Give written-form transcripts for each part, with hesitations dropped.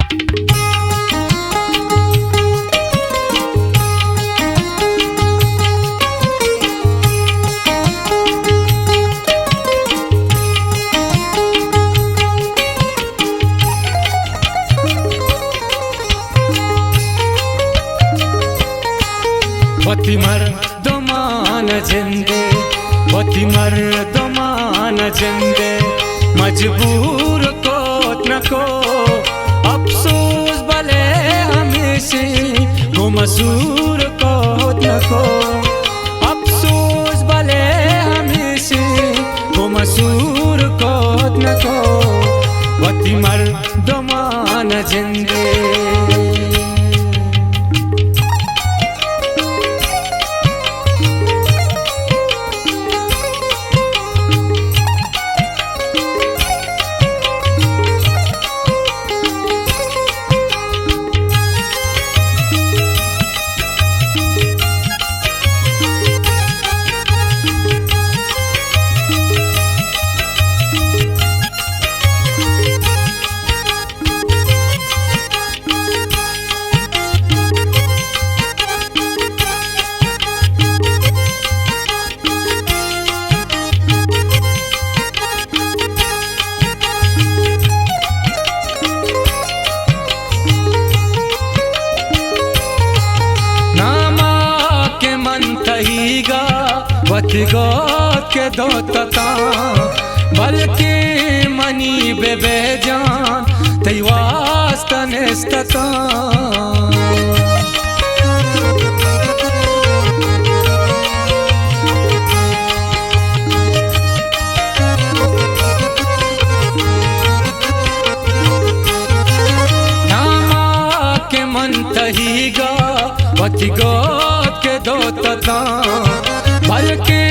वती मर्दमान जिंदे, वती मर्दमान जिंदे, मजबूर को न को अफसोस भले हमेशे वो मसूर को न को अफसोस भले हमेशे वो मसूर को न को वती मर्दमान जिंदे। वती गोद के दो तता बल्कि मनी बेजान तई वास्ता नेस्तता नामा के मन तहीगा वती गोद के दो तता बल्कि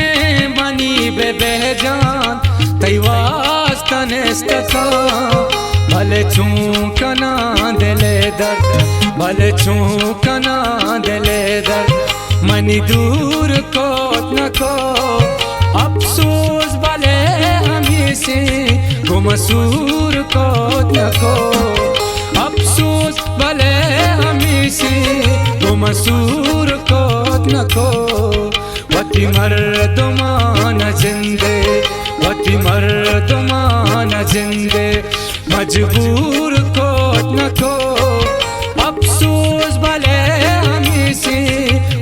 मनी बेजान तई वास्ता नेस्तता भले चूकना दिले दर्द भले चूकना दिले दर्द मनी दूर को न को अफसोस भले हमेशे वो मसूर को न को अफसोस भले हमेशे वो मसूर को न को वती मर्दमान जिंदे, वती मर्दमान जिंदे, मजबूर को न को अफसोस भले हमेशे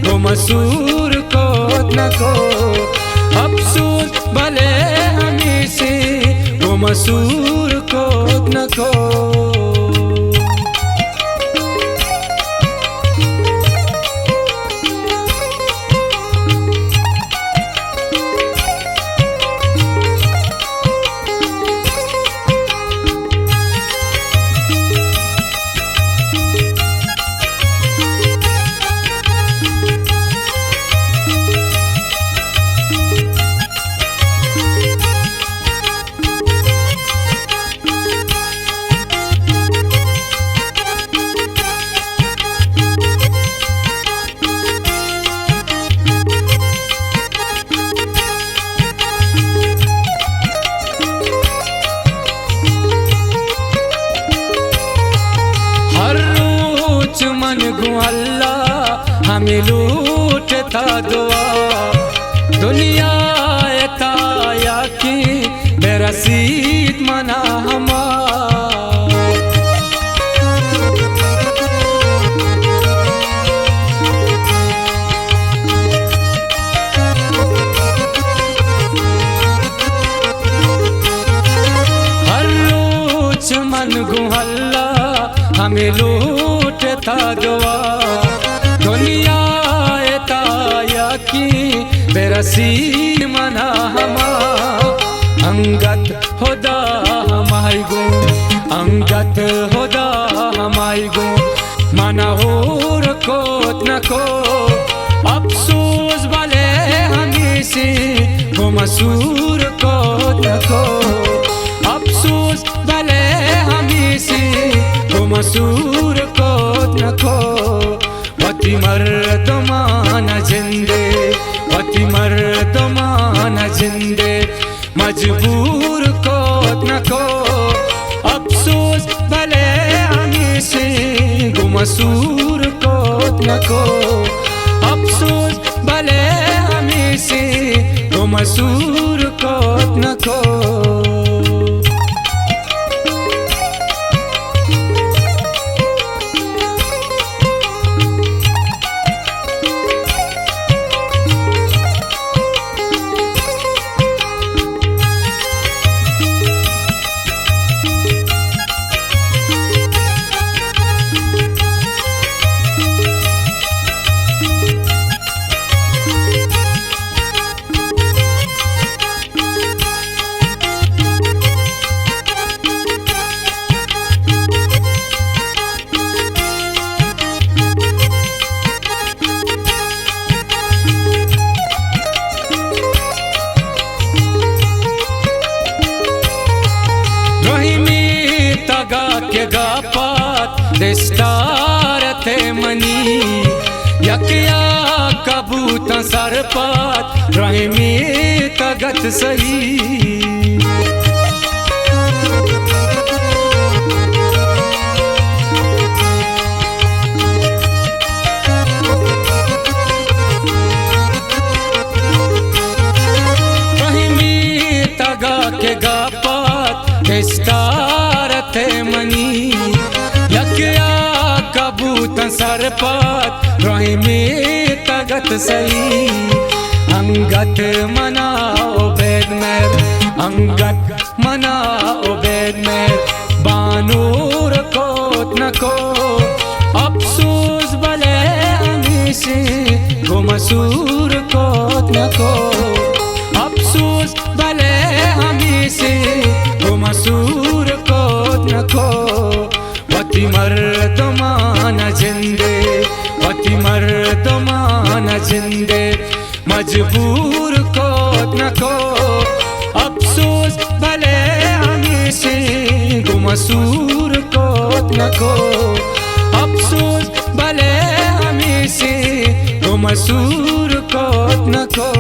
वो मसूर को न को अफसोस भले हमेशे वो मसूर को न को। मन गु अल्लाह हमें लूटता दुआ दुनिया ताया की बेरसीद मना हर रोज मन गु अल्लाह हमें लूटता दुआ दुनिया ताया की बेरसीद मना अंगत होदा हमाई गो अंगत होदा हमाई गो मना होर को न को अफसोस भले हमेशे वो मसूर को न को अफसोस भले हमेशे वो मसूर को न को वती मर्दमान जिंदे, वती मर्दमान जिंदे, मजबूर को न को अफसोस भले हमेशे मसूर को नको अफसोस भले हमें से गो मसूर को नको के गापात दिस्तारते मनी यकिया कबूता सरपात रहमी तगत सही रहमी तगा के गापात दिस्तारते मनी यकिया कबूता सरपात रहमी तगत सही अंगत मनाओ बेद में अंगत मनाओ बेद में बानूर को नको अफसोस भले हमें से गो मसूर को नको अफसोस भले हमें से गो मसूर को नको वती मर्दमान जिंदे वती मर्दमान जिंदे मजबूर को नको अफसोस भले हमें से गो मसूर को नको अफसोस भले हमें से गो मसूर को नको